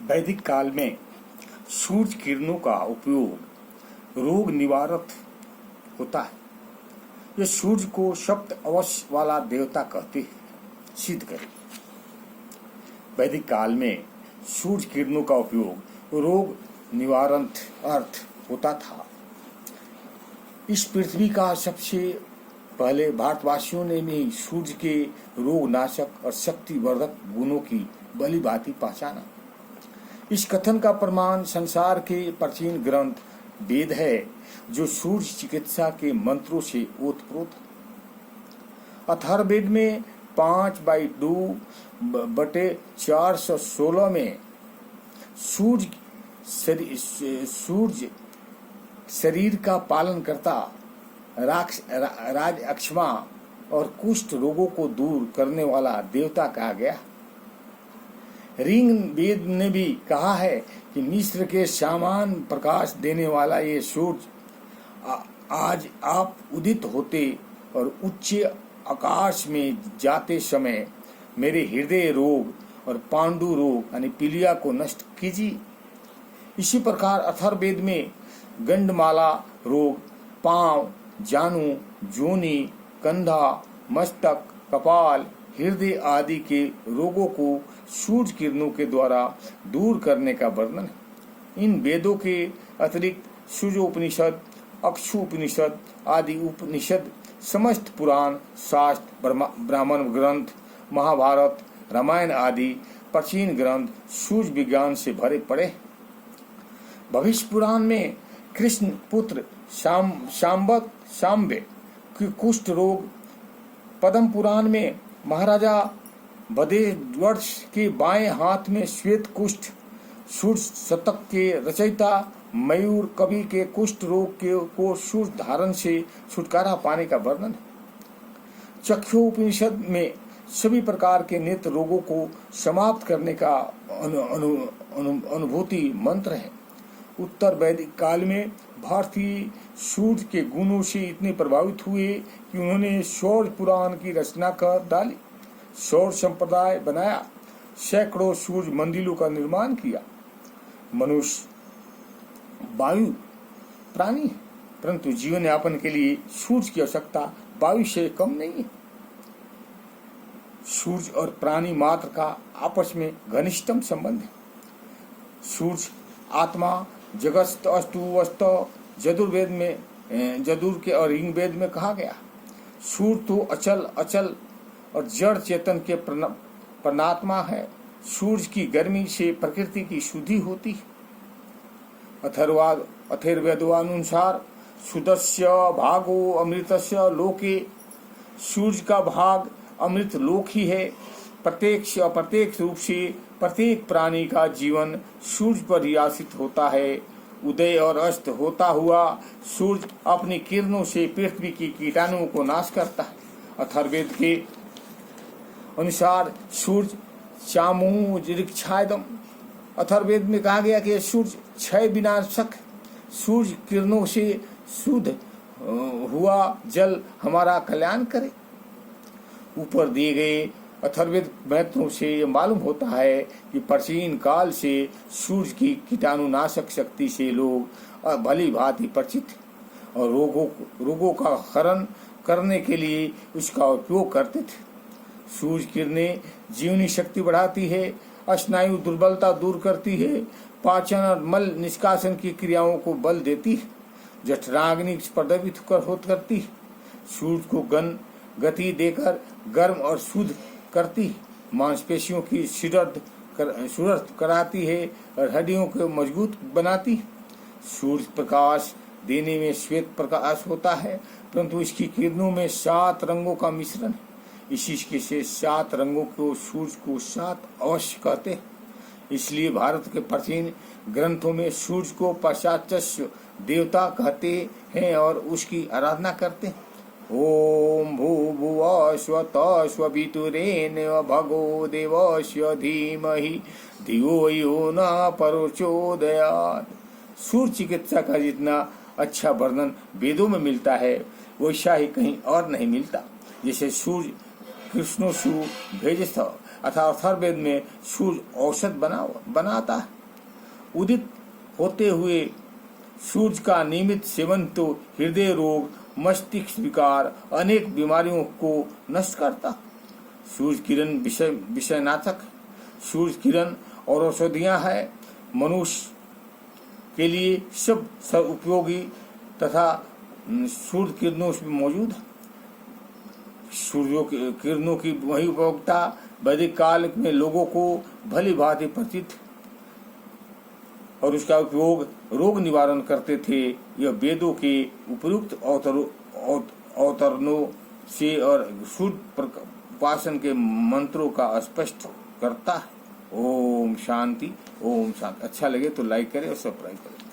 वैदिक काल में सूर्य किरणों का उपयोग रोग निवारक होता है। ये सूर्य को सप्त अवश्य वाला देवता कहते हैं। सिद्ध करें। वैदिक काल में सूर्य किरणों का उपयोग रोग निवारण अर्थ होता था। इस पृथ्वी का सबसे पहले भारतवासियों ने भी सूर्य के रोगनाशक और शक्तिवर्धक गुणों की भली भांति पहचाना। इस कथन का प्रमाण संसार के प्राचीन ग्रंथ वेद है, जो सूर्य चिकित्सा के मंत्रों से ओतप्रोत। अथर्ववेद में 5/2/416 में सूर्य शरीर का पालन करता, राज अक्षमा और कुष्ठ रोगों को दूर करने वाला देवता कहा गया। ऋग वेद ने भी कहा है कि मिस्र के समान प्रकाश देने वाला ये सूर्य आज आप उदित होते और उच्च आकाश में जाते समय मेरे हृदय रोग और पांडु रोग यानी पीलिया को नष्ट कीजिए। इसी प्रकार अथर्ववेद में गंडमाला रोग, पांव, जानु, जोनी, कंधा, मस्तक, कपाल, हृदय आदि के रोगों को सूर्य किरणों के द्वारा दूर करने का वर्णन है। इन वेदों के अतिरिक्त सूर्योपनिषद, अक्षुपनिषद आदि उपनिषद, समस्त पुराण, शास्त्र, ब्राह्मण ग्रंथ, महाभारत, रामायण आदि प्राचीन ग्रंथ सूर्य विज्ञान से भरे पड़े। भविष्य पुराण में कृष्ण पुत्र शाम्बे की कुष्ठ रोग, पद्म पुराण में महाराजा बदेवर्ष के बाएं हाथ में श्वेत कुष्ठ, सूर्य शतक के रचयिता मयूर कवि के कुष्ठ रोग को सूर्य धारण से छुटकारा पाने का वर्णन है। चक्षुपनिषद में सभी प्रकार के नेत्र रोगों को समाप्त करने का अनुभूति मंत्र है। उत्तर वैदिक काल में भारतीय सूर्य के गुणों से इतने प्रभावित हुए कि उन्होंने सौर पुराण की रचना कर डाली, सौर संप्रदाय बनाया, सैकड़ों सूर्य मंदिरों का निर्माण किया। मनुष्य वायु प्राणी है, परंतु जीवन यापन के लिए सूर्य की आवश्यकता वायु से कम नहीं है। सूर्य और प्राणी मात्र का आपस में घनिष्ठतम संबंध है। सूर्य आत्मा, जगत अस्तु वस्त यजुर्वेद में, यजुर के और ऋग्वेद में कहा गया। सूर्य तो अचल और जड़ चेतन के परमात्मा है। सूर्य की गर्मी से प्रकृति की शुद्धि होती है। अथर्ववेदानुसार सुदस्य भागो अमृतस्य लोके, सूर्य का भाग अमृत लोक ही है। प्रत्यक्ष अप्रत्यक्ष रूप से प्रत्येक प्राणी का जीवन सूर्य पर ही आश्रित होता है। उदय और अस्त होता हुआ सूर्य अपनी किरणों से पृथ्वी की कीटाणुओं को नाश करता है। अथर्ववेद के अनुसार सूर्य चामुरिक्षायदम, अथर्ववेद में कहा गया कि सूर्य क्षय विनाशक। सूर्य किरणों से शुद्ध हुआ जल हमारा कल्याण करे। ऊपर दिए गए अथर्ववेद महत्वों से ये मालूम होता है कि प्राचीन काल से सूर्य की कीटाणुनाशक शक्ति से लोग भली भांति परिचित और रोगों का हरण करने के लिए उसका उपयोग करते थे। सूर्य किरणें जीवनी शक्ति बढ़ाती है, स्नायु दुर्बलता दूर करती है, पाचन और मल निष्कासन की क्रियाओं को बल देती है, जठराग्नि प्रदवित करती है। सूर्य को गति देकर गर्म और शुद्ध करती, मांसपेशियों की सुदृढ़ कराती है और हड्डियों को मजबूत बनाती। सूर्य प्रकाश देने में श्वेत प्रकाश होता है, परंतु इसकी किरणों में 7 रंगों का मिश्रण है। इसी के से 7 रंगों को सूर्य को 7 अवश्य कहते हैं। इसलिए भारत के प्राचीन ग्रंथों में सूर्य को पाश्चात्य देवता कहते हैं और उसकी आराधना करते हैं। ओम भूर्भुवः स्वः स्वपितुर्वरेण्यं भगो देवस्य धीमहि धियो यो न प्रचोदयात्। सूर्य चिकित्सा का जितना अच्छा वर्णन वेदों में मिलता है, वैसा ही कहीं और नहीं मिलता। जैसे सूर्य कृष्णोसु भेजस्थ अर्थात अथर्ववेद में सूर्य औषध बनाता है। उदित होते हुए सूर्य का नियमित सेवन तो हृदय रोग, मस्तिष्क विकार, अनेक बीमारियों को नष्ट करता। सूर्य किरण विषयनाशक, सूर्य किरण और औषधियां हैं। मनुष्य के लिए सब उपयोगी तथा सूर्य किरणों में मौजूद है। सूर्य किरणों की वही उपयोगिता वैदिक काल में लोगों को भली भांति परिचित और उसका उपयोग रोग निवारण करते थे। यह वेदों के उपयुक्त अवतरणों से और सूर्य उपासन के मंत्रों का स्पष्ट करता है। ओम शांति, ओम शांति। अच्छा लगे तो लाइक करें और सब्सक्राइब करें।